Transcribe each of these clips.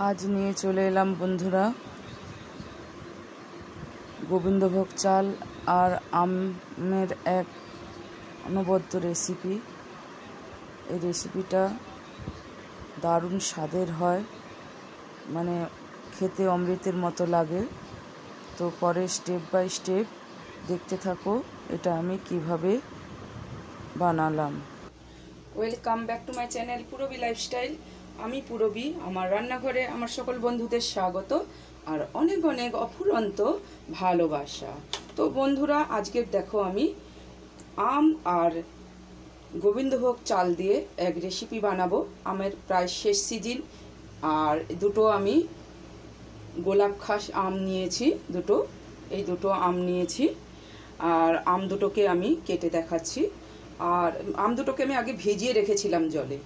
আজ নিয়ে চলে এলাম বন্ধুরা গোবিন্দভোগ চাল আর আমের এক অনবদ্য রেসিপি। এই রেসিপিটা দারুণ স্বাদের হয়, মানে খেতে অমৃতের মতো লাগে। তো পরে স্টেপ বাই স্টেপ দেখতে থাকো এটা আমি কিভাবে বানালাম। Welcome back to my channel Purabi lifestyle. আমি পুরবী, আমার রান্নাঘরে আমার সকল বন্ধুদের স্বাগত আর অনেক অনেক অফুরন্ত ভালোবাসা। তো বন্ধুরা, আজকের দেখো আমি আম আর গোবিন্দভোগ চাল দিয়ে এক রেসিপি বানাবো। আমের প্রায় শেষ সিজন, আর দুটো আমি গোলাপ খাস আম নিয়েছি, এই দুটো আম নিয়েছি। আর আম দুটোকে আমি কেটে দেখাচ্ছি। আর আম দুটোকে আমি আগে ভিজিয়ে রেখেছিলাম জলে।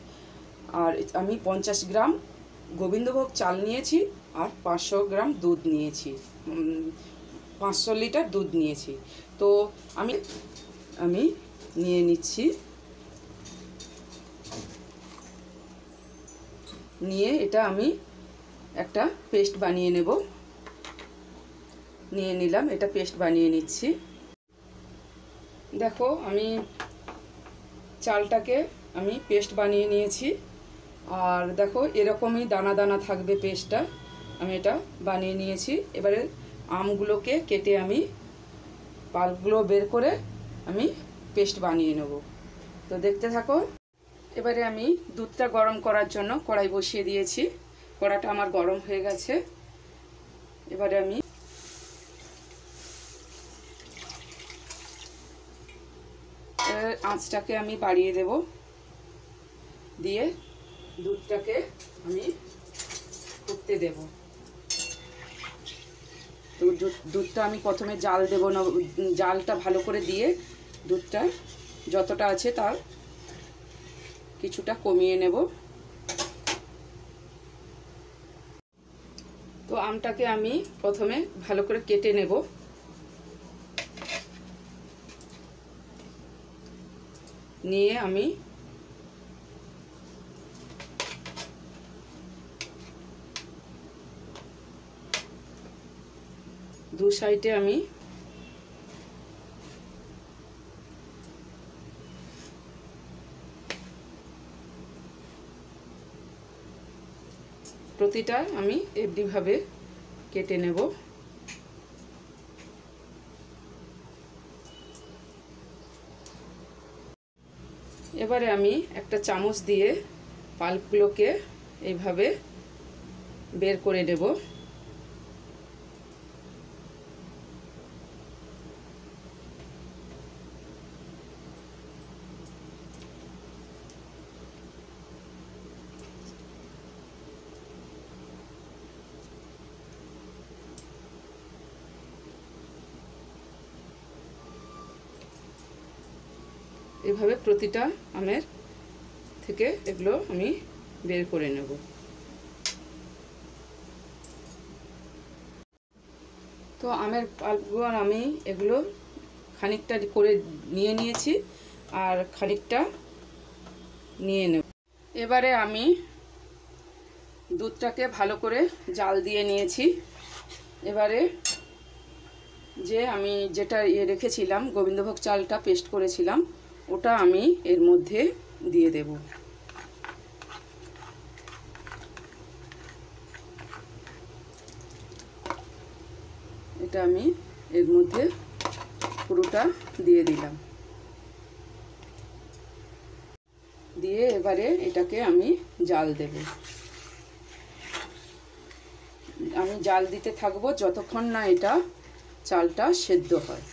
আর আমি 50 গ্রাম গোবিন্দভোগ চাল নিয়েছি আর 500 গ্রাম দুধ নিয়েছি, 500 লিটার দুধ নিয়েছি। তো আমি নিয়ে নিচ্ছি, নিয়ে এটা আমি একটা পেস্ট বানিয়ে নেব। নিয়ে নিলাম, এটা পেস্ট বানিয়ে নিচ্ছি। দেখো আমি চালটাকে আমি পেস্ট বানিয়ে নিয়েছি। আর দেখো এরকমই দানা দানা থাকবে পেস্টটা। আমি এটা বানিয়ে নিয়েছি। এবারে আমগুলোকে কেটে আমি পাল্পগুলো বের করে আমি পেস্ট বানিয়ে নেব। তো দেখতে থাকো। এবারে আমি দুধটা গরম করার জন্য কড়াই বসিয়ে দিয়েছি। কড়াটা আমার গরম হয়ে গেছে। এবারে আমি আঁচটাকে আমি বাড়িয়ে দেব, দিয়ে দুধটাকে আমি ফুটতে দেব। তো দুধটা আমি প্রথমে জাল দেব না, জালটা ভালো করে দিয়ে দুধটা যতটা আছে তার কিছুটা কমিয়ে নেব। তো আমটাকে আমি প্রথমে ভালো করে কেটে নেব। নিয়ে আমি দু সাইডে আমি প্রতিটা আমি এমনিভাবে কেটে নেব। এবারে আমি একটা চামচ দিয়ে পাল্পগুলোকে এইভাবে বের করে নেব। এভাবে প্রতিটা আমের থেকে এগুলো আমি বের করে নেব। তো আমের পাল্পগুলো আমি এগুলো খানিকটা করে নিয়ে নিয়েছি আর খানিকটা নিয়ে নেব। এবারে আমি দুধটাকে ভালো করে জাল দিয়ে নিয়েছি। এবারে যে আমি যেটা রেখেছিলাম গোবিন্দভোগ চালটা পেস্ট করেছিলাম, ওটা আমি এর মধ্যে দিয়ে দেব। এটা আমি এর মধ্যে পুরোটা দিয়ে দিলাম। দিয়ে এবারে এটাকে আমি জাল দেব। আমি জাল দিতে থাকবো যতক্ষণ না এটা চালটা সেদ্ধ হয়।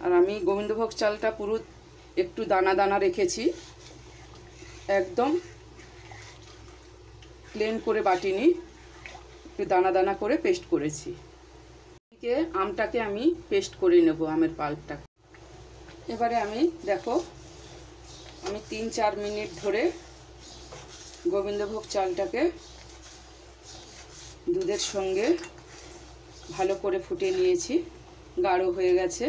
আর আমি গোবিন্দভোগ চালটা পুরো একটু দানা দানা রেখেছি, একদম প্লেন করে বাটিনি, একটু দানা দানা করে পেস্ট করেছি। আমটাকে আমি পেস্ট করে নেব, আমের পাল্পটা। এবারে আমি দেখো আমি 3-4 মিনিট ধরে গোবিন্দভোগ চালটাকে দুধের সঙ্গে ভালো করে ফুটিয়ে নিয়েছি। গাঢ় হয়ে গেছে,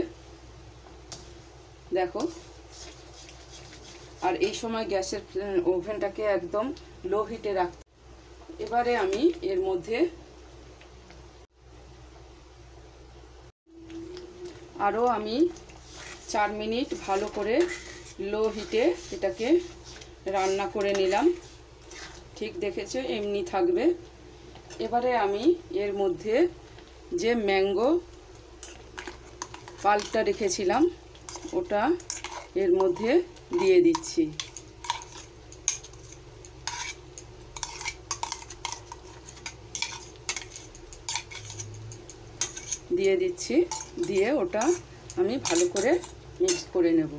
দেখো আর এই সময় গ্যাসের ওভেনটাকে একদম লো হিটে রাখতে। এবারে আমি এর মধ্যে আরও আমি 4 মিনিট ভালো করে লো হিটে এটাকে রান্না করে নিলাম। ঠিক দেখেছো, এমনি থাকবে। এবারে আমি এর মধ্যে যে ম্যাঙ্গো পাল্পটা রেখেছিলাম ওটা এর মধ্যে দিয়ে দিচ্ছি। দিয়ে ওটা আমি ভালো করে মিক্স করে নেব।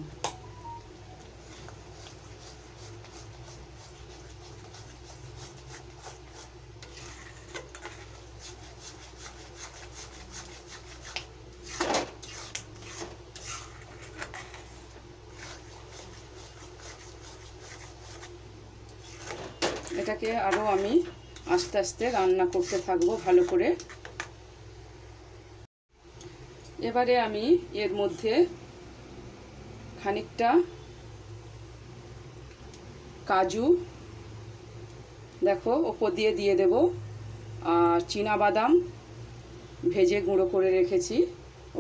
এটাকে আরও আমি আস্তে আস্তে রান্না করতে থাকবো ভালো করে। এবারে আমি এর মধ্যে খানিকটা কাজু দেখো ওপর দিয়ে দেব, আর চীনা বাদাম ভেজে গুঁড়ো করে রেখেছি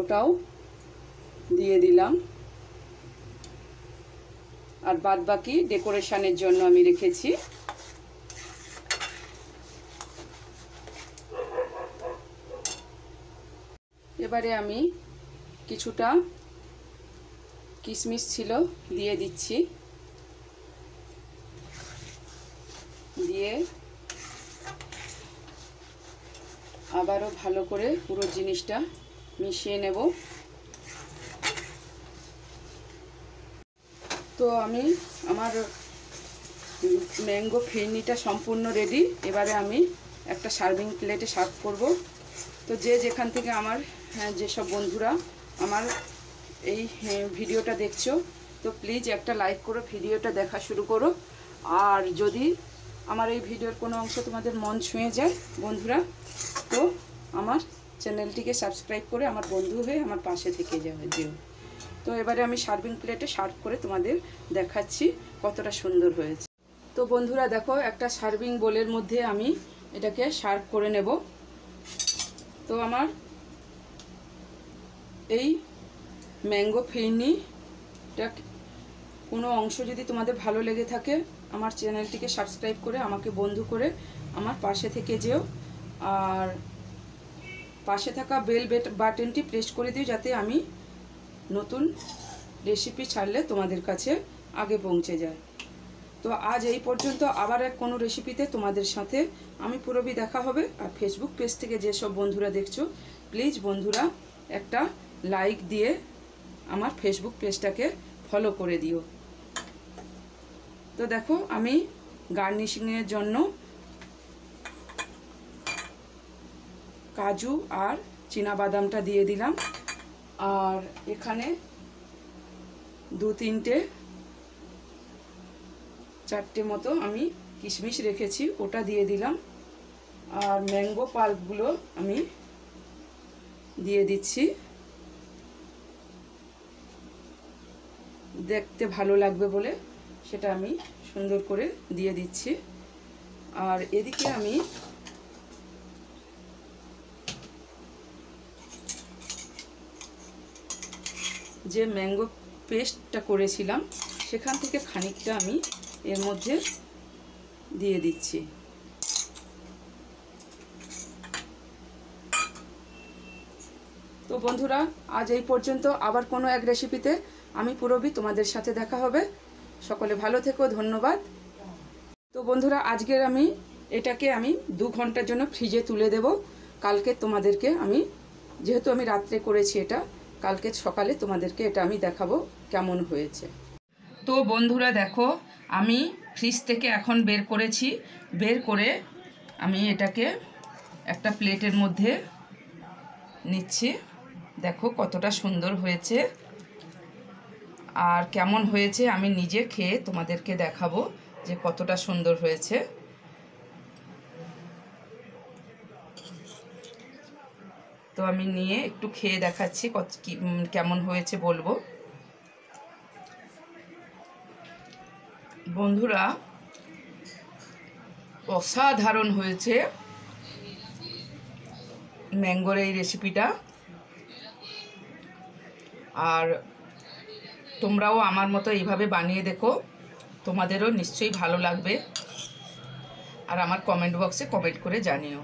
ওটাও দিয়ে দিলাম। আর বাদ বাকি ডেকোরেশনের জন্য আমি রেখেছি। এবারে আমি কিছুটা কিশমিশ ছিল দিয়ে দিচ্ছি, দিয়ে আবারও ভালো করে পুরো জিনিসটা মিশিয়ে নেব। তো আমি আমার ম্যাঙ্গো ফিরনিটা সম্পূর্ণ রেডি। এবারে আমি একটা সার্ভিং প্লেটে সার্ভ করব। তো যে যেখান থেকে আমার যেসব বন্ধুরা আমার এই ভিডিওটা দেখছো, তো প্লিজ একটা লাইক করো, ভিডিওটা দেখা শুরু করো। আর যদি আমার এই ভিডিওর কোনো অংশ তোমাদের মন ছুঁয়ে যায় বন্ধুরা, তো আমার চ্যানেলটিকে সাবস্ক্রাইব করে আমার বন্ধু হয়ে আমার পাশে থেকে যেও। তো এবারে আমি সার্ভিং প্লেটে সার্ভ করে তোমাদের দেখাচ্ছি কতটা সুন্দর হয়েছে। তো বন্ধুরা দেখো, একটা সার্ভিং বোলের মধ্যে আমি এটাকে সার্ভ করে নেব। তো আমার এই ম্যাঙ্গো ফিরনিটা কোনো অংশ যদি তোমাদের ভালো লেগে থাকে, আমার চ্যানেলটিকে সাবস্ক্রাইব করে আমাকে বন্ধু করে আমার পাশে থেকে যেও। আর পাশে থাকা বেল বাটনটি প্রেস করে দিও, যাতে আমি নতুন রেসিপি ছাড়লে তোমাদের কাছে আগে পৌঁছে যায়। তো আজ এই পর্যন্ত, আবার এক কোনো রেসিপিতে তোমাদের সাথে আমি পুরোবি দেখা হবে। আর ফেসবুক পেজ থেকে যেসব বন্ধুরা দেখছো, প্লিজ বন্ধুরা একটা লাইক দিয়ে আমার ফেসবুক পেজটাকে ফলো করে দিও। তো দেখো, আমি গার্নিশিংয়ের জন্য কাজু আর চীনা বাদামটা দিয়ে দিলাম, আর এখানে 2-3-4টে মতো আমি কিশমিশ রেখেছি ওটা দিয়ে দিলাম, আর ম্যাঙ্গো পাল্পগুলো আমি দিয়ে দিচ্ছি, দেখতে ভালো লাগবে বলে সেটা আমি সুন্দর করে দিয়ে দিচ্ছি। আর এদিকে আমি যে ম্যাঙ্গো পেস্টটা করেছিলাম সেখান থেকে খানিকটা আমি এর মধ্যে দিয়ে দিচ্ছি। তো বন্ধুরা, আজ এই পর্যন্ত, আবার কোনো এক রেসিপিতে আমি পুরোবি তোমাদের সাথে দেখা হবে। সকলে ভালো থেকো, ধন্যবাদ। তো বন্ধুরা, আজকের আমি এটাকে 2 ঘন্টার জন্য ফ্রিজে তুলে দেব। কালকে তোমাদেরকে যেহেতু আমি রাত্রে করেছি এটা, কালকে সকালে তোমাদেরকে এটা আমি দেখাবো কেমন হয়েছে। তো বন্ধুরা দেখো, আমি ফ্রিজ থেকে এখন বের করেছি। বের করে আমি এটাকে একটা প্লেটের মধ্যে নিচ্ছি। দেখো কতটা সুন্দর হয়েছে, আর কেমন হয়েছে আমি নিজে খেয়ে তোমাদেরকে দেখাবো যে কতটা সুন্দর হয়েছে। তো আমি নিয়ে একটু খেয়ে দেখাচ্ছি কেমন হয়েছে বলবো। বন্ধুরা, অসাধারণ হয়েছে ম্যাঙ্গোর এই রেসিপিটা। আর তোমরাও আমার মতো এইভাবে বানিয়ে দেখো, তোমাদেরও নিশ্চয়ই ভালো লাগবে। আর আমার কমেন্ট বক্সে কমেন্ট করে জানিও।